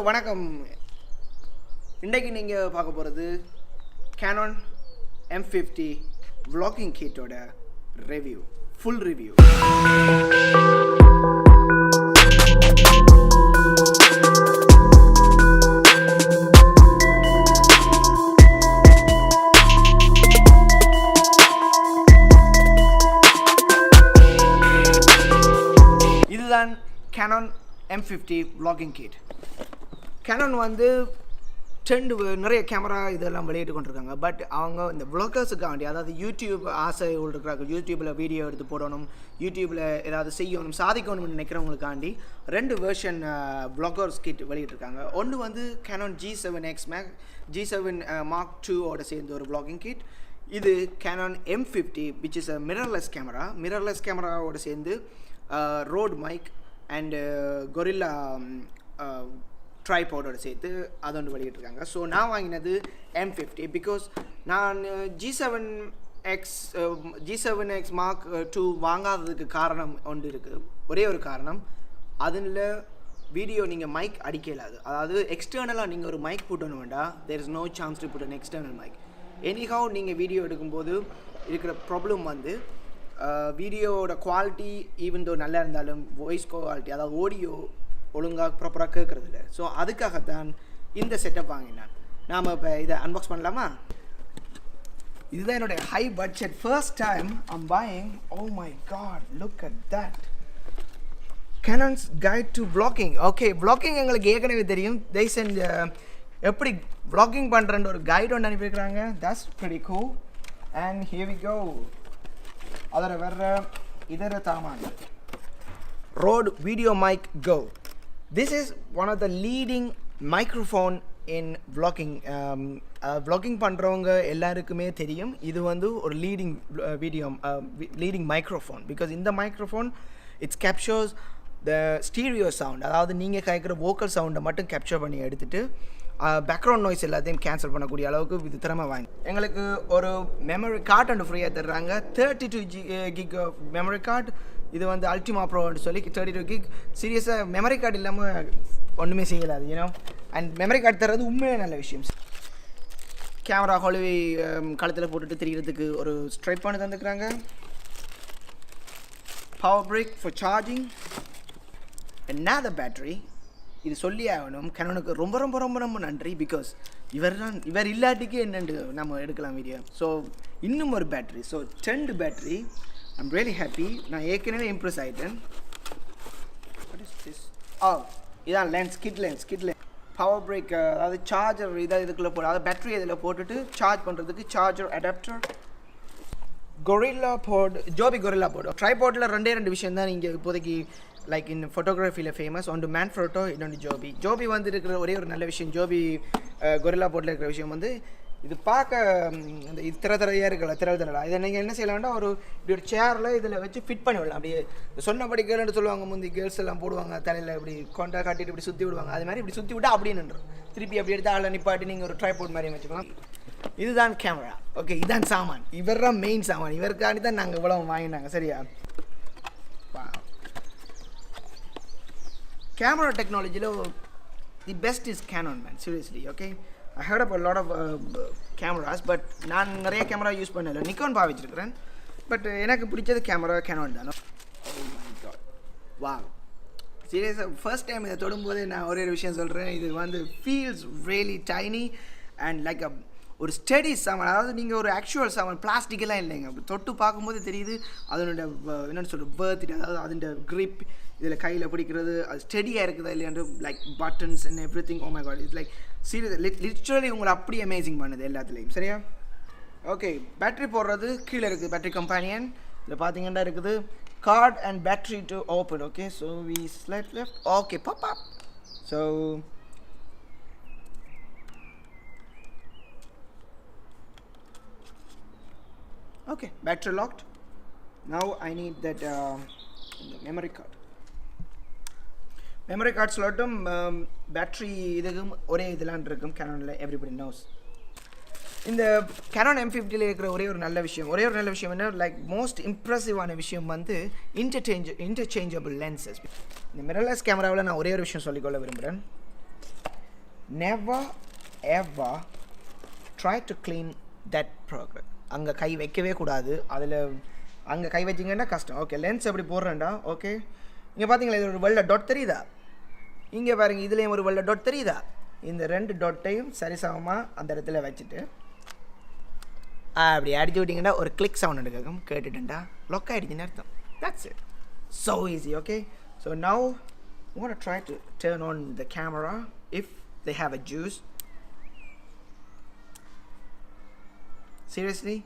வணக்கம். இன்றைக்கு நீங்கள் பார்க்க போகிறது Canon M50 vlogging kit ஓட ரிவ்யூ, ஃபுல் ரிவ்யூ. இதுதான் Canon M50 vlogging kit. Canon வந்து நிறைய கேமரா இதெல்லாம் வெளியிட்டு கொண்டிருக்காங்க. பட் அவங்க இந்த வ்ளாகர்ஸுக்காண்டி, அதாவது யூடியூப் ஆசை இருக்கிறாங்க, யூடியூப்பில் வீடியோ எடுத்து போடணும், யூடியூப்பில் ஏதாவது செய்யணும், சாதிக்கணும்னு நினைக்கிறவங்களுக்காண்டி 2 வெர்ஷன் வ்ளாகர்ஸ் கிட் வெளியிட்டிருக்காங்க. ஒன்று வந்து Canon G7 Mark II ஓட சேர்ந்து ஒரு vlogging kit. இது Canon M50 which is a mirrorless கேமராவோட சேர்ந்து ரோட் மைக் அண்ட் கொரில்லா ட்ரைபாடோட சேர்த்து அதை ஒன்று வெளியிட்டிருக்காங்க. ஸோ நான் வாங்கினது M50 பிகாஸ் நான் G7X Mark II வாங்காததுக்கு காரணம் ஒன்று இருக்குது. ஒரே ஒரு காரணம், அதில் வீடியோ நீங்கள் மைக் அடிக்க இல்லாது. அதாவது எக்ஸ்டர்னலாக நீங்கள் ஒரு மைக் போட்டணும் வேண்டாம், there is no chance to put an external mic. Anyhow நீங்கள் வீடியோ எடுக்கும்போது இருக்கிற ப்ராப்ளம் வந்து வீடியோவோட குவாலிட்டி ஈவன் தோ நல்லா இருந்தாலும் வாய்ஸ் குவாலிட்டி, அதாவது ஆடியோ ஒழுங்காக ப்ராப்பராக கேட்குறது இல்லை. ஸோ அதுக்காகத்தான் இந்த செட்டப் வாங்கினேன். நாம் இப்போ இதை அன்பாக்ஸ் பண்ணலாமா? இதுதான் என்னுடைய high budget first time I'm buying. Oh my god, look at that. Canon's guide to vlogging. Okay, vlogging எங்களுக்கு ஏற்கனவே தெரியும். they send எப்படி vlogging பண்ணுறன்ற ஒரு கைடு ஒன்று அனுப்பியிருக்கிறாங்க. that's pretty cool. and here we go. அதில் வர்ற இதர Taman Rode Video Mic Go. This is one of the leading microphone in vlogging. Vlogging பண்ணுறவங்க எல்லாருக்குமே தெரியும், இது வந்து ஒரு leading microphone because இந்த microphone it captures the stereo sound. அதாவது நீங்கள் கேட்குற vocal சவுண்டை மட்டும் கேப்சர் பண்ணி எடுத்துகிட்டு பேக்ரவுண்ட் நாய்ஸ் எல்லாத்தையும் கேன்சல் பண்ணக்கூடிய அளவுக்கு இது திறமை வாங்கி எங்களுக்கு ஒரு மெமரி கார்டு ஒன்று ஃப்ரீயாக தர்றாங்க. 32 gig மெமரி கார்டு. இது வந்து அல்டிமா ப்ரோன்னு சொல்லி 32 gig. சீரியஸாக மெமரி கார்டு இல்லாமல் ஒன்றுமே செய்யலாது, யூனோ. அண்ட் மெமரி கார்டு தர்றது உண்மையாக நல்ல விஷயம். கேமரா ஹாலுவை கழுத்தில் போட்டுட்டு திரிகிறதுக்கு ஒரு ஸ்ட்ரைப் பண்ணி தந்துக்கிறாங்க. Power brick for charging, another battery. இது சொல்லி ஆகணும், Canonக்கு ரொம்ப ரொம்ப ரொம்ப ரொம்ப நன்றி. பிகாஸ் இவர் இல்லாட்டிக்கு என்னென்று நம்ம எடுக்கலாம் வீடியோ. ஸோ இன்னும் ஒரு battery, so 2 battery. I'm really happy. நான் ஏற்கனவே இம்ப்ரெஸ் ஆகிட்டேன். இதான் lens kit lens. Power brick, அதாவது சார்ஜர் இதுக்குள்ளே போட, அதாவது பேட்ரி இதில் போட்டுட்டு சார்ஜ் பண்ணுறதுக்கு charger adapter. Joby Gorilla pod. ட்ரைபாடில் 2 விஷயம் தான் இங்கே இப்போதைக்கு லைக் இன் ஃபோட்டோகிராஃபியில் ஃபேமஸ். ஒன்று மேன் ஃபோட்டோ, இன்னொன்று ஜோபி வந்து இருக்கிற ஒரே ஒரு நல்ல விஷயம், ஜோபி கொரில்லா போர்டில் இருக்கிற விஷயம் வந்து இது பார்க்க இந்த இது திரையாக இருக்கல, திரளா. இதை நீங்கள் என்ன செய்யலாம்னா இப்படி ஒரு சேரில் இதில் வச்சு ஃபிட் பண்ணி விடலாம். அப்படியே சொன்னபடி கேர்ள்னு சொல்லுவாங்க, முந்தி கேர்ள்ஸ் எல்லாம் போடுவாங்க தலையில் இப்படி கொண்டா காட்டிட்டு இப்படி சுற்றி விடுவாங்க. அது மாதிரி இப்படி சுற்றி விட்டா அப்படியே நின்றும். திருப்பி அப்படி எடுத்து ஆளை நிப்பாட்டி நீங்கள் ஒரு ட்ரைபாட் மாதிரி வச்சுக்கலாம். இதுதான் கேமரா. ஓகே, இதுதான் சாமான். இவர் தான் மெயின் சாமான். இவருக்காண்டி தான் நாங்கள் இவ்வளோ வாங்கினாங்க. சரியா? Camera technology the best is Canon, man, seriously. Okay, I heard about a lot of cameras, but நான் நிறைய கேமரா யூஸ் பண்ணல. நிக்கான் பாவிச்சிருக்கிறேன், பட் எனக்கு பிடிச்சது Canon தான். Oh my god, wow, seriously, first time இதை தொடும்போது நான் ஒரே ஒரு விஷயம் சொல்கிறேன். இது வந்து feels really tiny and like ஒரு ஸ்டெடி சாமான். அதாவது நீங்கள் ஒரு ஆக்சுவல் சாமான், பிளாஸ்டிக்கெல்லாம் இல்லைங்க. அப்படி தொட்டு பார்க்கும்போது தெரியுது அதனோட என்னென்னு சொல்கிற பர்த், அதாவது அதோட க்ரிப், இதில் கையில் பிடிக்கிறது, அது ஸ்டெடியாக இருக்குதா இல்லையாண்டு, like buttons and everything. Oh my God, it's like serious, literally உங்களை அப்படி அமேசிங் பண்ணுது எல்லாத்துலேயும். சரியா? ஓகே, பேட்ரி போடுறது கீழே இருக்குது. பேட்ரி கம்பேனியன் இதில் பார்த்தீங்கன்னா இருக்குது card and battery to open. Okay, so we slide left. Okay, pop. So okay, battery locked. Now I need that the memory card slot. Battery இதுக்கும் ஒரே இதெல்லாம் இருக்கும் Canonல, everybody knows. இந்த Canon M50 இருக்கிற ஒரே ஒரு நல்ல விஷயம் என்ன, லைக் மோஸ்ட் இம்ப்ரெசிவான விஷயம் வந்து இன்டர்சேஞ்சபிள் லென்சஸ். இந்த மிரர்லெஸ் கேமராவில் நான் ஒரே ஒரு விஷயம் சொல்லிக்கொள்ள விரும்புகிறேன். never ever try to clean that program. அங்கே கை வைக்கவே கூடாது. அதில் அங்கே கை வச்சிங்கன்னா கஷ்டம். ஓகே, லென்ஸ் எப்படி போடுறேன்டா. ஓகே, இங்கே பார்த்தீங்களா இது ஒரு வெள்ளை டாட் தெரியுதா? இங்கே பாருங்க, இதுலேயும் ஒரு வெள்ளை டாட் தெரியுதா? இந்த 2 டாட்டையும் சரிசமமாக அந்த இடத்துல வச்சுட்டு அப்படி அடிச்சு விட்டிங்கன்னா ஒரு கிளிக் சவுண்ட் எடுக்கும். கேட்டுட்டேன்டா லொக் ஆகிடுச்சுன்னு அர்த்தம். That's it. So easy. Okay, so now I'm going to try to turn on the camera if they have a juice. Seriously,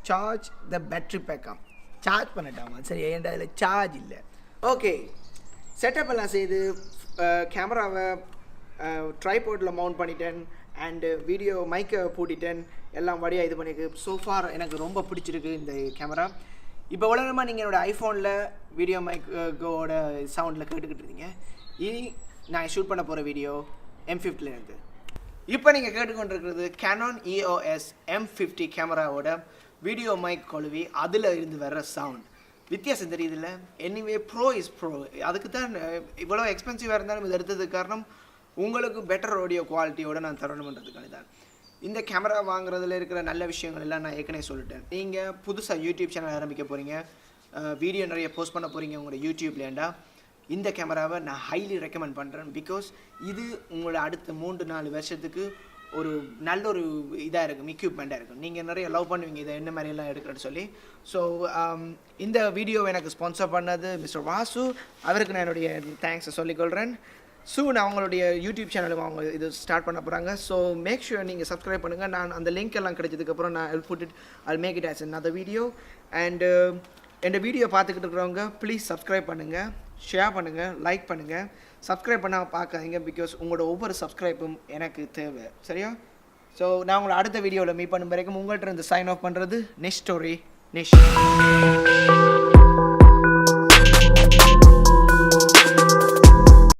charge the battery pack up. Charge பண்ணட்டாமா? சரி, ஏன்டா இதில் charge இல்லை. Okay, setup எல்லாம் செய்து கேமராவை ட்ரைபாடில் mount பண்ணிட்டேன் and video மைக்கை பூட்டிட்டேன். எல்லாம் வழியாக இது பண்ணியிருக்கு. ஸோஃபார் எனக்கு ரொம்ப பிடிச்சிருக்கு இந்த கேமரா. இப்போ உலகமாக நீங்கள் என்னோடய ஐஃபோனில் வீடியோ மைக்கோட சவுண்டில் கேட்டுக்கிட்டு இருந்தீங்க. இனி நான் ஷூட் பண்ண போகிற வீடியோ M50 இருந்து. இப்போ நீங்கள் கேட்டுக்கொண்டிருக்கிறது Canon EOS M50 கேமராவோட வீடியோ மைக் கொழுவி அதில் இருந்து வர்ற சவுண்ட். வித்தியாசம் தெரியுதுல்ல? Anyway bro is bro. அதுக்கு தான் இவ்வளோ எக்ஸ்பென்சிவாக இருந்தாலும் இது எடுத்ததுக்கு காரணம் உங்களுக்கு பெட்டர் ஆடியோ குவாலிட்டியோடு நான் தரணுன்றதுக்கான தான். இந்த கேமரா வாங்குறதுல இருக்கிற நல்ல விஷயங்கள் எல்லாம் நான் ஏற்கனவே சொல்லிட்டேன். நீங்கள் புதுசாக யூடியூப் சேனல் ஆரம்பிக்க போகிறீங்க, வீடியோ நிறைய போஸ்ட் பண்ண போகிறீங்க உங்களோட யூடியூப்லேண்டா, இந்த கேமராவை நான் ஹைலி ரெக்கமெண்ட் பண்ணுறேன். பிகாஸ் இது உங்களோட அடுத்த 3-4 வருஷத்துக்கு ஒரு நல்ல ஒரு இதாக இருக்கும், எக்யூப்மெண்ட்டாக இருக்கும். நீங்கள் நிறைய லவ் பண்ணுவீங்க இதை என்ன மாதிரியெல்லாம் எடுக்கிறேன்னு சொல்லி. ஸோ இந்த வீடியோவை எனக்கு ஸ்பான்சர் பண்ணது மிஸ்டர் வாசு, அவருக்கு நான் என்னுடைய தேங்க்ஸை சொல்லிக்கொள்கிறேன். நான் அவங்களுடைய யூடியூப் சேனலும் அவங்க இது ஸ்டார்ட் பண்ண போகிறாங்க. ஸோ மேக் ஷுர் நீங்கள் சப்ஸ்கிரைப் பண்ணுங்கள். நான் அந்த லிங்க் எல்லாம் கிடைச்சதுக்கப்புறம் நான் I'll make it as another video. And இந்த வீடியோ பார்த்துக்கிட்டு இருக்கிறவங்க ப்ளீஸ் சப்ஸ்கிரைப் பண்ணுங்கள், ஷேர் பண்ணுங்கள், லைக் பண்ணுங்கள். சப்ஸ்கிரைப் பண்ணால் பார்க்காதீங்க, பிகாஸ் உங்களோட ஒவ்வொரு சப்ஸ்கிரைப்பும் எனக்கு தேவை. சரியா? ஸோ நான் உங்களை அடுத்த வீடியோவில் மீட் பண்ணும் வரைக்கும் உங்கள்கிட்ட இருந்து சைன் ஆஃப் பண்ணுறது நிஷ் ஸ்டோரி நிஷ்.